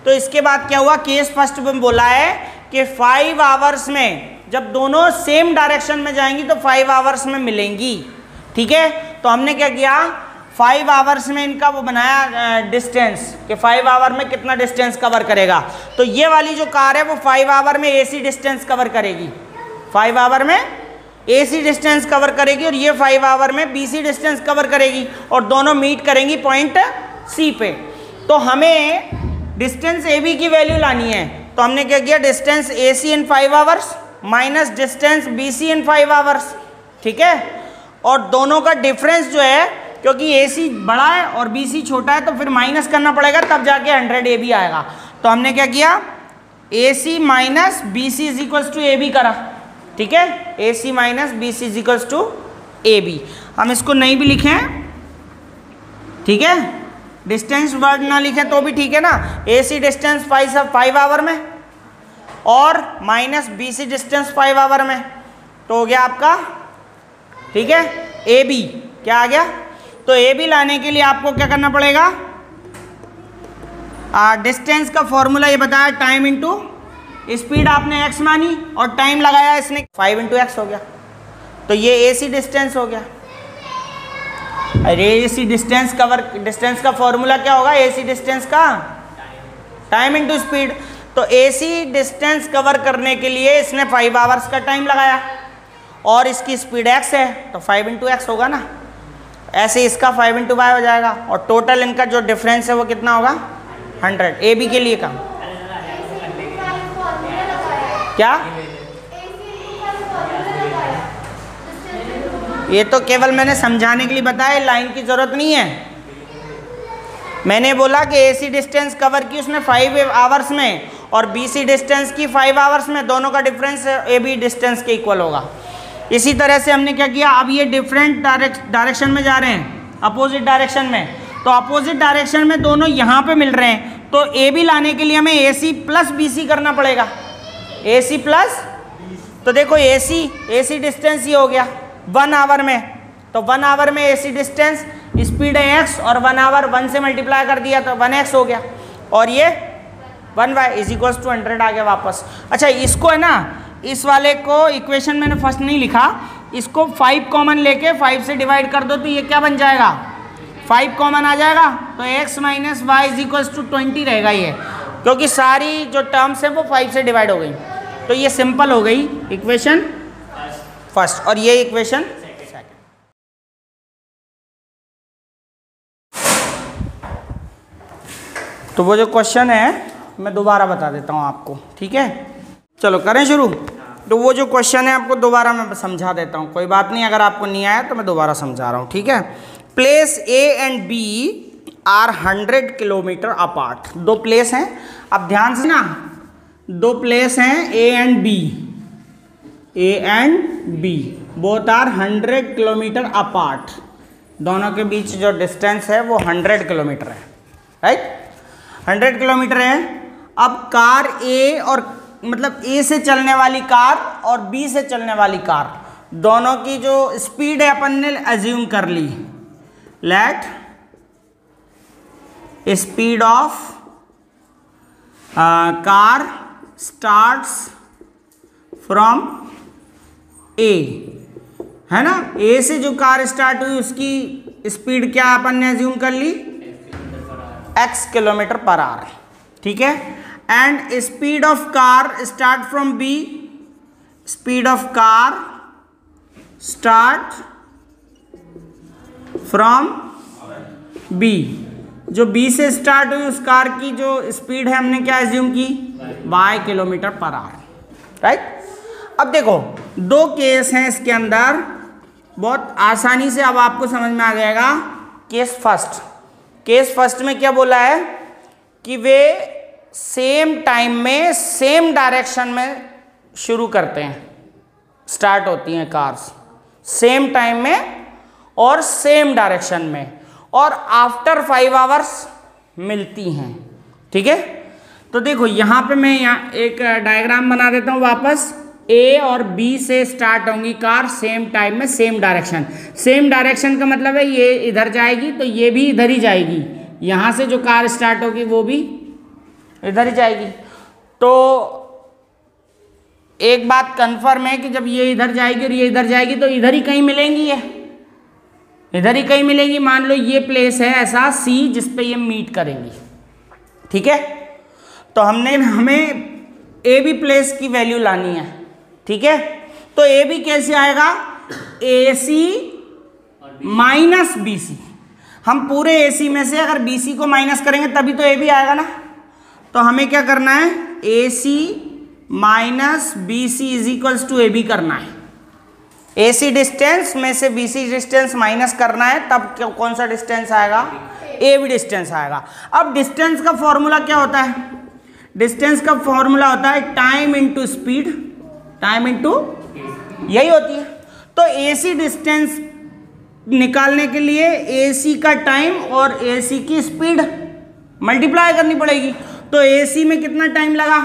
तो इसके बाद क्या हुआ? केस फर्स्ट में बोला है कि 5 आवर्स में जब दोनों सेम डायरेक्शन में जाएंगी तो 5 आवर्स में मिलेंगी। ठीक है। तो हमने क्या किया? 5 आवर्स में इनका वो बनाया डिस्टेंस, कि 5 आवर में कितना डिस्टेंस कवर करेगा। तो ये वाली जो कार है वो 5 आवर में एसी डिस्टेंस कवर करेगी, 5 आवर में एसी डिस्टेंस कवर करेगी, और ये 5 आवर में बीसी डिस्टेंस कवर करेगी, और दोनों मीट करेंगी पॉइंट सी पे। तो हमें डिस्टेंस ए बी की वैल्यू लानी है। तो हमने क्या किया? Distance A C in 5 hours minus distance B C in 5 hours. ठीक है। और दोनों का डिफरेंस जो है, क्योंकि ए सी बड़ा है और बी सी छोटा है, तो फिर माइनस करना पड़ेगा, तब जाके 100 ए बी आएगा। तो हमने क्या किया? A C minus B C is equals to A B करा। ठीक है, A C minus B C is equals to A B. हम इसको नहीं भी लिखें, ठीक है, डिस्टेंस वर्ड ना लिखें तो भी ठीक है ना। ए सी डिस्टेंस 5 आवर में और minus B C distance 5 hour में, तो हो गया आपका, ठीक है, ए बी। क्या आ गया? तो ए बी लाने के लिए आपको क्या करना पड़ेगा? डिस्टेंस का फॉर्मूला ये बताया, टाइम इंटू स्पीड आपने x मानी और टाइम लगाया इसने 5 इंटू एक्स हो गया। तो ये ए सी डिस्टेंस हो गया। अरे ए सी डिस्टेंस का फॉर्मूला क्या होगा? ए सी डिस्टेंस का टाइम इंटू स्पीड। तो ए सी डिस्टेंस कवर करने के लिए इसने 5 आवर्स का टाइम लगाया और इसकी स्पीड x है, तो 5 इंटू एक्स होगा ना। ऐसे इसका 5 इंटू वाई हो जाएगा, और टोटल इनका जो डिफरेंस है वो कितना होगा? 100। ए बी के लिए काम क्या? ये तो केवल मैंने समझाने के लिए बताया, लाइन की जरूरत नहीं है। मैंने बोला कि ए सी डिस्टेंस कवर की उसने 5 आवर्स में और बी सी डिस्टेंस की 5 आवर्स में, दोनों का डिफरेंस ए बी डिस्टेंस के इक्वल होगा। इसी तरह से हमने क्या किया? अब ये डिफरेंट डायरेक्शन में जा रहे हैं, अपोजिट डायरेक्शन में, तो अपोजिट डायरेक्शन में दोनों यहाँ पे मिल रहे हैं। तो ए बी लाने के लिए हमें ए सी प्लस बी सी करना पड़ेगा। ए सी प्लस, तो देखो ए सी डिस्टेंस ये हो गया 1 आवर में, तो 1 आवर में ए सी डिस्टेंस, स्पीड है x और 1 आवर 1 से मल्टीप्लाई कर दिया तो 1x हो गया, और ये 1y इज इक्वल्स टू 100 आ गया वापस। अच्छा इसको है ना, इस वाले को इक्वेशन मैंने फर्स्ट नहीं लिखा, इसको 5 कॉमन लेके 5 से डिवाइड कर दो तो ये क्या बन जाएगा, 5 कॉमन आ जाएगा तो x minus y is equals to 20 रहेगा ये, क्योंकि सारी जो टर्म्स है वो 5 से डिवाइड हो गई। तो ये सिंपल हो गई इक्वेशन फर्स्ट और ये इक्वेशन सेकंड। तो वो जो क्वेश्चन है मैं दोबारा बता देता हूँ आपको, ठीक है, चलो करें शुरू। तो वो जो क्वेश्चन है आपको दोबारा मैं समझा देता हूँ, कोई बात नहीं, अगर आपको नहीं आया तो मैं दोबारा समझा रहा हूँ, ठीक है। Place A and B are 100 kilometre apart. दो प्लेस हैं, अब ध्यान से ना, दो प्लेस हैं A and B, A and B both are 100 kilometre apart. दोनों के बीच जो डिस्टेंस है वो 100 किलोमीटर है, राइट, 100 किलोमीटर है। अब कार ए और मतलब ए से चलने वाली कार और बी से चलने वाली कार दोनों की जो स्पीड है अपन ने अज्यूम कर ली, let speed of car starts from A, है ना, ए से जो कार स्टार्ट हुई उसकी स्पीड क्या अपन ने अज्यूम कर ली, x किलोमीटर पर आवर, ठीक है। And speed of car start from B, speed of car start from B, जो बी से स्टार्ट हुई उस कार की जो स्पीड है हमने क्या एज्यूम की, y kilometre per our, right. अब देखो दो केस हैं इसके अंदर, बहुत आसानी से अब आपको समझ में आ जाएगा। केस फर्स्ट में क्या बोला है कि वे सेम टाइम में सेम डायरेक्शन में शुरू करते हैं, स्टार्ट होती हैं कार्स सेम टाइम में और सेम डायरेक्शन में, और आफ्टर 5 आवर्स मिलती हैं, ठीक है। तो देखो यहाँ पे मैं यहाँ एक डायग्राम बना देता हूँ वापस। ए और बी से स्टार्ट होंगी कार सेम टाइम में सेम डायरेक्शन। सेम डायरेक्शन का मतलब है ये इधर जाएगी तो ये भी इधर ही जाएगी, यहाँ से जो कार स्टार्ट होगी वो भी इधर ही जाएगी। तो एक बात कंफर्म है कि जब ये इधर जाएगी और ये इधर जाएगी तो इधर ही कहीं मिलेंगी, ये इधर ही कहीं मिलेंगी। मान लो ये प्लेस है ऐसा सी जिस पे ये मीट करेंगी, ठीक है। तो हमें ए बी प्लेस की वैल्यू लानी है, ठीक है। तो ए बी कैसे आएगा, ए सी माइनस बी सी। हम पूरे ए सी में से अगर बी सी को माइनस करेंगे तभी तो ए बी आएगा ना। तो हमें क्या करना है, A C minus B C is equals to A B करना है। ए सी डिस्टेंस में से बी सी डिस्टेंस माइनस करना है, तब कौन सा डिस्टेंस आएगा, ए बी डिस्टेंस आएगा। अब डिस्टेंस का फॉर्मूला क्या होता है, डिस्टेंस का फॉर्मूला होता है time into speed, time into यही होती है। तो ए सी डिस्टेंस निकालने के लिए ए सी का टाइम और ए सी की स्पीड मल्टीप्लाई करनी पड़ेगी। तो ए सी में कितना टाइम लगा,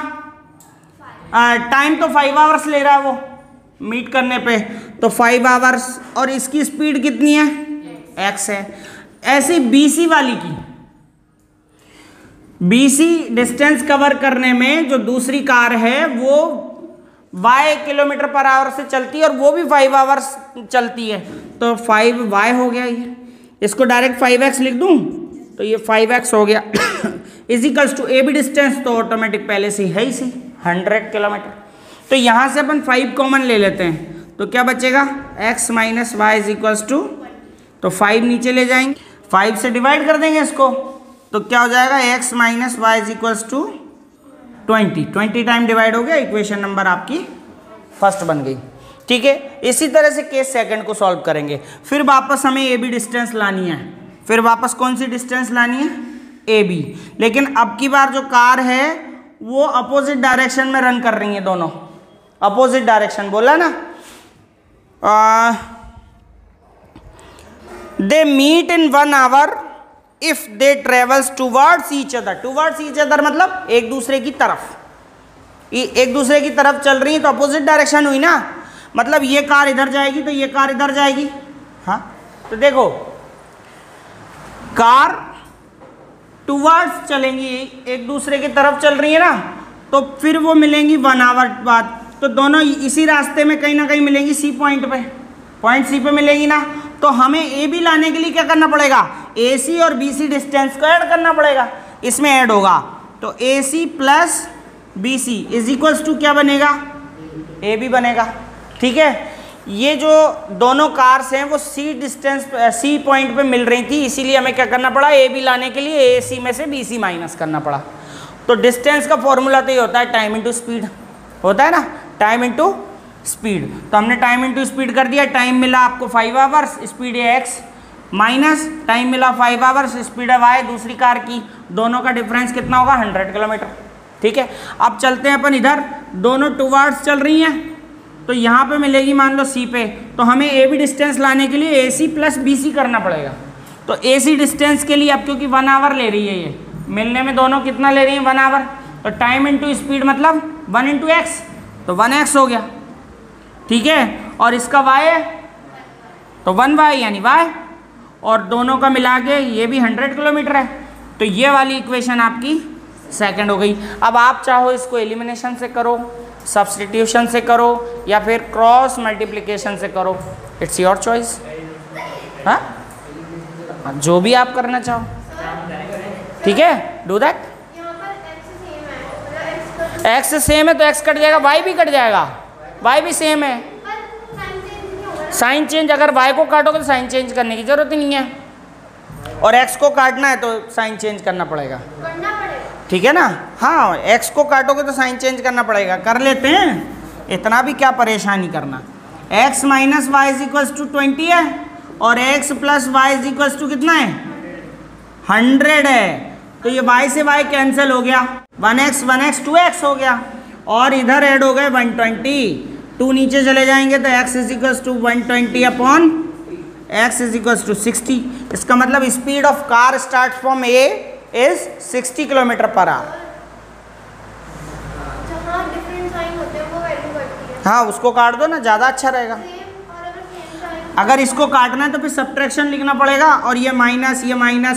टाइम तो 5 आवर्स ले रहा है वो मीट करने पे, तो 5 आवर्स, और इसकी स्पीड कितनी है, x है। ऐसे BC वाली की, BC डिस्टेंस कवर करने में जो दूसरी कार है वो y किलोमीटर पर आवर से चलती है और वो भी 5 आवर्स चलती है, तो 5y हो गया ये। इसको डायरेक्ट 5x लिख दूं तो ये 5x हो गया is equals to A B distance, तो ऑटोमेटिक पहले से है ही सी 100 किलोमीटर। तो यहाँ से अपन 5 कॉमन ले लेते हैं, तो क्या बचेगा, x minus y is equals to, तो 5 नीचे ले जाएंगे, 5 से डिवाइड कर देंगे इसको, तो क्या हो जाएगा, x minus y is equals to 20 time divide हो गया, इक्वेशन नंबर आपकी फर्स्ट बन गई, ठीक है। इसी तरह से केस सेकंड को सॉल्व करेंगे। फिर वापस हमें ए बी डिस्टेंस लानी है, फिर वापस कौन सी डिस्टेंस लानी है, ए बी, लेकिन अब की बार जो कार है वो अपोजिट डायरेक्शन में रन कर रही है, दोनों अपोजिट डायरेक्शन बोला ना। They meet in 1 hour if they travels towards each other. Towards each other मतलब एक दूसरे की तरफ, एक दूसरे की तरफ चल रही है तो अपोजिट डायरेक्शन हुई ना, मतलब ये कार इधर जाएगी तो ये कार इधर जाएगी। हाँ तो देखो कार टुवर्ड्स चलेंगी, एक दूसरे की तरफ चल रही है ना, तो फिर वो मिलेंगी 1 आवर बाद। तो दोनों इसी रास्ते में कहीं ना कहीं मिलेंगी सी पॉइंट पे, पॉइंट सी पे मिलेंगी ना। तो हमें ए बी लाने के लिए क्या करना पड़ेगा, ए सी और बी सी डिस्टेंस को ऐड करना पड़ेगा, इसमें ऐड होगा। तो A C plus B C is equals to क्या बनेगा, ए बी बनेगा। ठीक है, ये जो दोनों कार्स हैं वो सी डिस्टेंस सी पॉइंट पे मिल रही थी, इसीलिए हमें क्या करना पड़ा, ए बी लाने के लिए ए सी में से बी सी माइनस करना पड़ा। तो डिस्टेंस का फॉर्मूला तो ये होता है टाइम इंटू स्पीड, होता है ना, टाइम इंटू स्पीड। तो हमने टाइम इंटू स्पीड कर दिया, टाइम मिला आपको 5 आवर्स, स्पीड है x, माइनस टाइम मिला 5 आवर्स, स्पीड है y दूसरी कार की, दोनों का डिफरेंस कितना होगा 100 किलोमीटर। ठीक है, अब चलते हैं अपन इधर, दोनों टुवर्ड्स चल रही हैं, तो यहाँ पे मिलेगी मान लो सी पे, तो हमें ए बी डिस्टेंस लाने के लिए ए सी प्लस बी सी करना पड़ेगा। तो ए सी डिस्टेंस के लिए अब क्योंकि 1 आवर ले रही है, ये मिलने में दोनों कितना ले रही है 1 आवर, तो टाइम इंटू स्पीड मतलब 1 इंटू एक्स, तो 1x हो गया। ठीक है, और इसका y तो 1y यानी y, और दोनों का मिला के ये भी 100 किलोमीटर है। तो ये वाली इक्वेशन आपकी सेकंड हो गई। अब आप चाहो इसको एलिमिनेशन से करो, सब्स्टिट्यूशन से करो, या फिर क्रॉस मल्टीप्लिकेशन से करो, इट्स योर चॉइस। हाँ, जो भी आप करना चाहो। ठीक है, डू दैट। x सेम है तो x कट जाएगा, y भी कट जाएगा, y भी सेम है। साइन चेंज, अगर y को काटोगे तो साइन चेंज करने की जरूरत ही नहीं है, और x को काटना है तो साइन चेंज करना पड़ेगा। ठीक है ना, हाँ, x को काटोगे तो साइन चेंज करना पड़ेगा, कर लेते हैं, इतना भी क्या परेशानी करना। x minus y is equals to 20 है, और x plus y is equals to कितना है 100 है, तो ये y से y कैंसिल हो गया, 1x 2x हो गया, और इधर ऐड हो गए 120, 2 नीचे चले जाएंगे तो x is equals to 120 upon x is equals to 60। इसका मतलब speed of car start from a is 60 kilometre per hour. हाँ, उसको काट दो ना, ज़्यादा अच्छा रहेगा। अगर इसको काटना है तो फिर सब्ट्रैक्शन लिखना पड़ेगा, और ये माइनस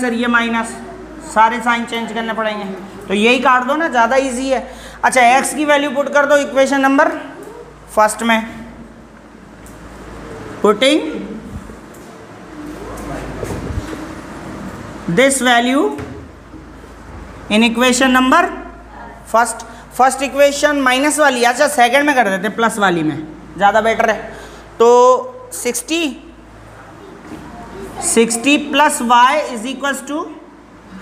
और ये माइनस, सारे साइन चेंज करने पड़ेंगे, तो यही काट दो ना, ज़्यादा इजी है। अच्छा, x की वैल्यू पुट कर दो इक्वेशन नंबर फर्स्ट में, putting this value in equation number first equation minus वाली, अच्छा सेकंड में कर देते, प्लस वाली में ज़्यादा बेटर है। तो 60 plus y is equals to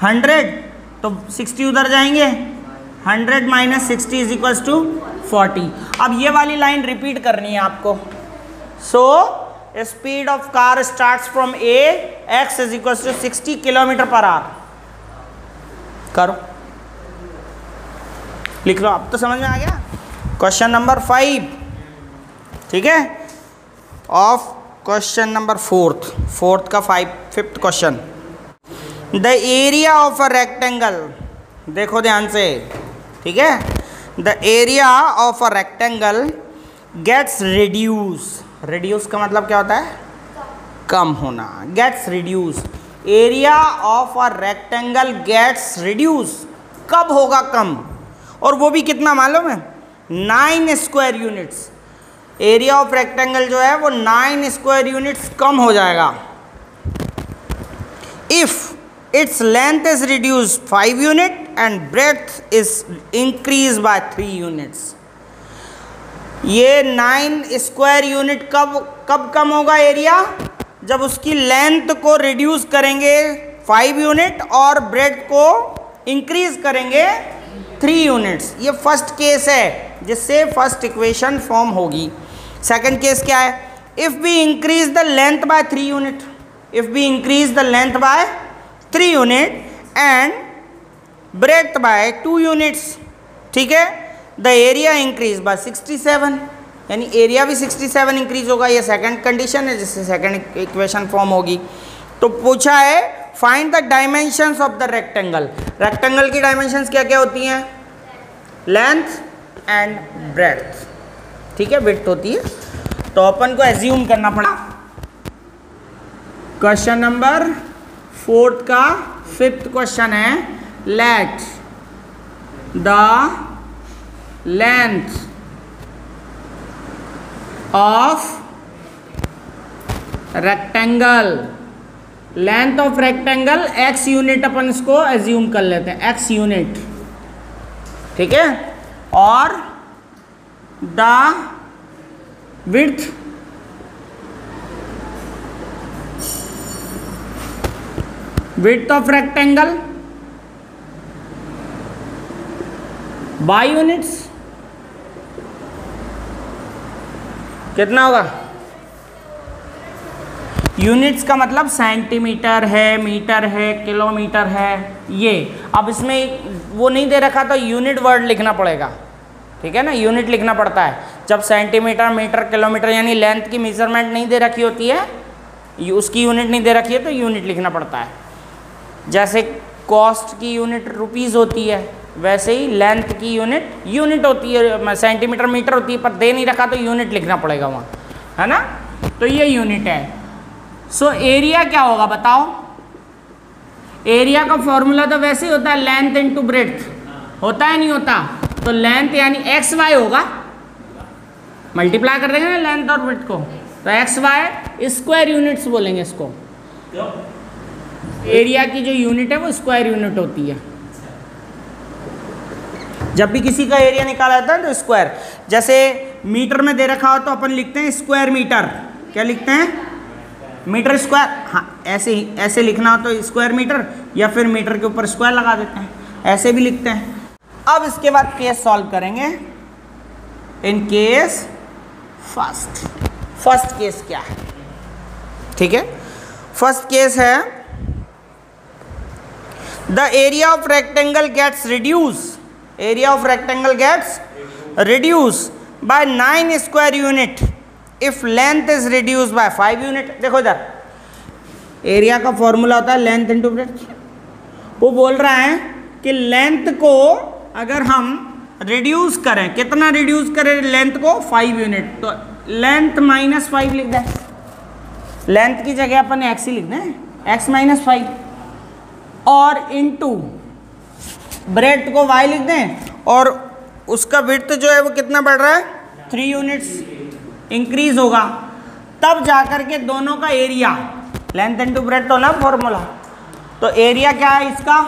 100, तो 60 उधर जाएंगे, 100 माइनस 60 इज इक्वल्स टू 40। अब ये वाली लाइन रिपीट करनी है आपको। So speed of car starts from a, x is equals to 60 kilometre per hour. करो, लिख लो, अब तो समझ में आ गया। क्वेश्चन नंबर 5, ठीक है, ऑफ क्वेश्चन नंबर फोर्थ का 5th question. The area of a rectangle, देखो ध्यान से, ठीक है, the area of a rectangle gets reduce का मतलब क्या होता है, कम होना, gets reduce. Area of a rectangle gets reduce, कब होगा कम, और वो भी कितना मालूम है, 9 square units. Area of rectangle जो है वो 9 स्क्वायर यूनिट्स कम हो जाएगा if its length is reduce 5 unit and breadth is increase by 3 units. ये 9 स्क्वायर यूनिट कब कम होगा एरिया, जब उसकी लेंथ को रिड्यूस करेंगे 5 यूनिट और ब्रेड्थ को इंक्रीज करेंगे 3 यूनिट्स। ये फर्स्ट केस है जिससे फर्स्ट इक्वेशन फॉर्म होगी। सेकंड केस क्या है, if we increase the length by 3 unit, if we increase the length by 3 unit and breadth by 2 units, ठीक है, द एरिया इंक्रीज बाय 67, यानी एरिया भी 67 इंक्रीज होगा। ये सेकंड कंडीशन है जिससे सेकंड इक्वेशन फॉर्म होगी। तो पूछा है find the dimensions of the rectangle. Rectangle की डायमेंशंस क्या क्या होती हैं, लेंथ एंड ब्रेड्थ, ठीक है, विड्थ होती है। तो अपन को एज्यूम करना पड़ा। क्वेश्चन नंबर फोर्थ का फिफ्थ क्वेश्चन है, let the length of rectangle, length of rectangle x unit अपन इसको एज्यूम कर लेते हैं, x यूनिट, ठीक है, और the width of rectangle by units कितना होगा? यूनिट्स का मतलब सेंटीमीटर है, मीटर है, किलोमीटर है, ये अब इसमें वो नहीं दे रखा तो यूनिट वर्ड लिखना पड़ेगा, ठीक है ना, यूनिट लिखना पड़ता है। जब सेंटीमीटर, मीटर, किलोमीटर यानी लेंथ की मेजरमेंट नहीं दे रखी होती है, उसकी यूनिट नहीं दे रखी है तो यूनिट लिखना पड़ता है। जैसे कॉस्ट की यूनिट रुपीज़ होती है, वैसे ही लेंथ की यूनिट होती है, सेंटीमीटर, मीटर होती है, पर दे नहीं रखा तो यूनिट लिखना पड़ेगा वहाँ, है ना। तो ये यूनिट है। सो एरिया क्या होगा बताओ? एरिया का फॉर्मूला तो वैसे ही होता है, लेंथ इनटू ब्रेड्थ, होता है नहीं होता? तो लेंथ यानी एक्स वाई होगा, मल्टीप्लाई कर देंगे ना लेंथ और ब्रेड्थ को, तो एक्स वाई स्क्वायर यूनिट्स बोलेंगे इसको। एरिया की जो यूनिट है वो स्क्वायर यूनिट होती है। जब भी किसी का एरिया निकाला जाता है तो स्क्वायर, जैसे मीटर में दे रखा हो तो अपन लिखते हैं स्क्वायर मीटर, क्या लिखते हैं? Metre square. हाँ, ऐसे लिखना हो तो स्क्वायर मीटर, या फिर मीटर के ऊपर स्क्वायर लगा देते हैं, ऐसे भी लिखते हैं। अब इसके बाद केस सॉल्व करेंगे। इन केस फर्स्ट केस क्या है, ठीक है? फर्स्ट केस है the area of rectangle gets reduce, area of rectangle gets reduce by 9 square unit if length is reduce by 5 unit. देखो इधर एरिया का फॉर्मूला होता है लेंथ इनटू ब्रेड्थ। वो बोल रहा है कि लेंथ को अगर हम रिड्यूस करें, कितना रिड्यूस करें लेंथ को? 5 यूनिट, तो लेंथ माइनस 5 लिख दें। लेंथ की जगह अपन एक्स ही लिख दें, एक्स माइनस 5, और इनटू ब्रेड्थ को y लिख दें, और उसका विड्थ जो है वो कितना बढ़ रहा है? 3 यूनिट्स इंक्रीज होगा, तब जाकर के दोनों का एरिया, लेंथ इनटू ब्रेड्थ होना फॉर्मूला, तो एरिया क्या है इसका?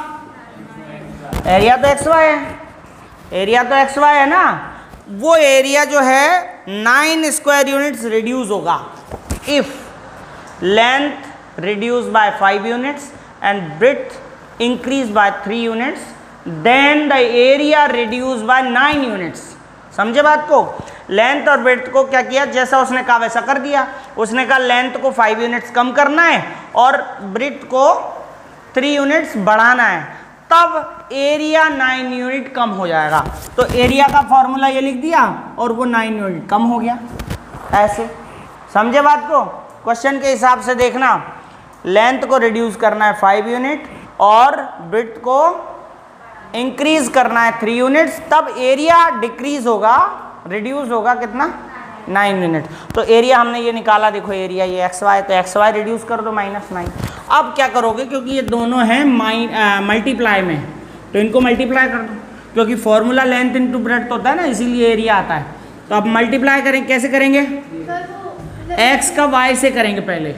एरिया तो एक्स वाई है, एरिया तो एक्स वाई है ना, वो एरिया जो है 9 स्क्वायर यूनिट्स रिड्यूस होगा if length reduce by 5 units and breadth increase by 3 units, then the area reduce by 9 units. समझे बात को? लेंथ और ब्रेड्थ को क्या किया, जैसा उसने कहा वैसा कर दिया। उसने कहा लेंथ को 5 यूनिट्स कम करना है और ब्रेड्थ को 3 यूनिट्स बढ़ाना है, तब एरिया 9 यूनिट कम हो जाएगा। तो एरिया का फॉर्मूला ये लिख दिया और वो 9 यूनिट कम हो गया। ऐसे समझे बात को? क्वेश्चन के हिसाब से देखना, लेंथ को रिड्यूस करना है 5 यूनिट और ब्रेड्थ को इंक्रीज करना है 3 यूनिट्स, तब एरिया डिक्रीज होगा, रिड्यूस होगा कितना? 9 यूनिट। तो एरिया हमने ये निकाला, देखो एरिया ये एक्स वाई, तो एक्स वाई रिड्यूस कर दो -9। अब क्या करोगे, क्योंकि ये दोनों हैं मल्टीप्लाई में, तो इनको मल्टीप्लाई कर दो, क्योंकि फॉर्मूला लेंथ इनटू ब्रेड्थ होता है ना, इसीलिए एरिया आता है। तो अब मल्टीप्लाई करेंगे, कैसे करेंगे? एक्स का वाई से करेंगे पहले,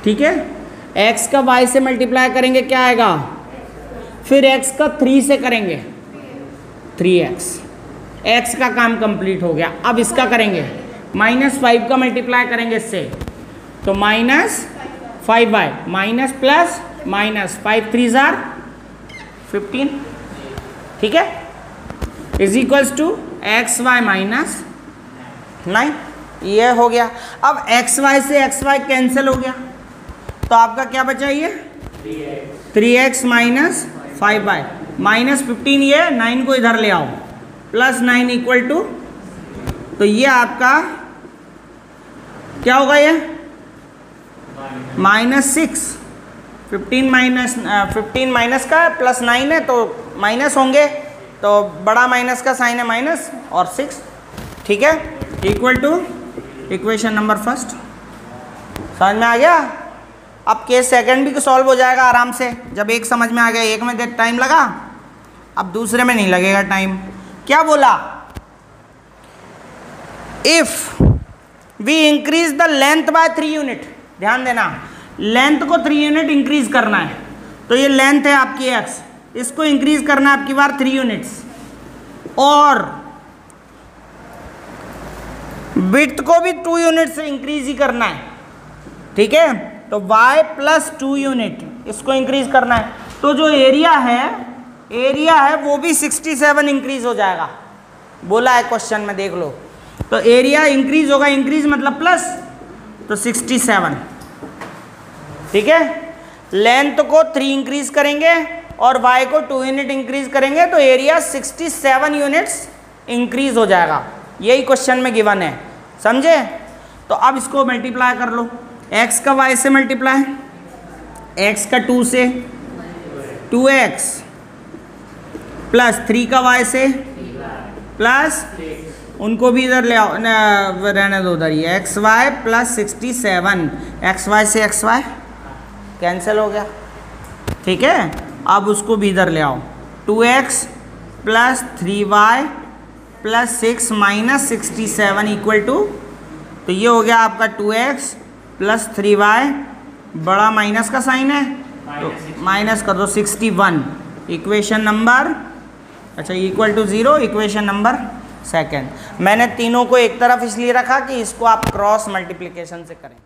ठीक है? एक्स का वाई से मल्टीप्लाई करेंगे, क्या आएगा? फिर x का 3 से करेंगे, 3x, x का काम कंप्लीट हो गया। अब इसका करेंगे -5 का मल्टीप्लाई करेंगे इससे, तो -5y minus plus minus 5 3 jar 15, ठीक है, इज इक्वल्स टू XY -9। ये हो गया। अब XY से XY कैंसिल हो गया, तो आपका क्या बचा? ये 3x माइनस 5y -15, ये 9 को इधर ले आओ, +9 इक्वल टू, तो ये आपका क्या होगा? ये -6, 15 माइनस का +9 है तो माइनस होंगे, तो बड़ा माइनस का साइन है माइनस और 6, ठीक है, equal to equation number first. समझ में आ गया? अब केस सेकंड भी सॉल्व हो जाएगा आराम से, जब एक समझ में आ गया। एक में टाइम लगा, अब दूसरे में नहीं लगेगा टाइम। क्या बोला? If we increase the length by 3 unit, ध्यान देना, लेंथ को 3 यूनिट इंक्रीज करना है। तो ये लेंथ है आपकी x, इसको इंक्रीज करना है आपकी बार 3 यूनिट्स, और विड्थ को भी 2 यूनिट से इंक्रीज ही करना है, ठीक है। तो y प्लस 2 यूनिट इसको इंक्रीज करना है। तो जो एरिया है वो भी 67 इंक्रीज हो जाएगा, बोला है क्वेश्चन में, देख लो। तो एरिया इंक्रीज होगा, इंक्रीज मतलब प्लस, तो 67, ठीक है। लेंथ को 3 इंक्रीज करेंगे और y को 2 यूनिट इंक्रीज करेंगे, तो एरिया 67 यूनिट्स इंक्रीज हो जाएगा। यही क्वेश्चन में गिवन है, समझे। तो अब इसको मल्टीप्लाई कर लो, x का y से मल्टीप्लाई, x का 2 से 2x प्लस 3 का y से प्लस, उनको भी इधर ले आओ, रहने दो उधर ही, X Y plus 67, X Y से एक्स वाई कैंसिल हो गया, ठीक है। अब उसको भी इधर ले आओ, 2x plus 3y plus 6 minus 67 equal to, तो ये हो गया आपका 2x प्लस 3y, बड़ा माइनस का साइन है तो माइनस कर दो 61, इक्वेशन नंबर, अच्छा equal to 0, equation number second. मैंने तीनों को एक तरफ इसलिए रखा कि इसको आप क्रॉस मल्टीप्लिकेशन से करें।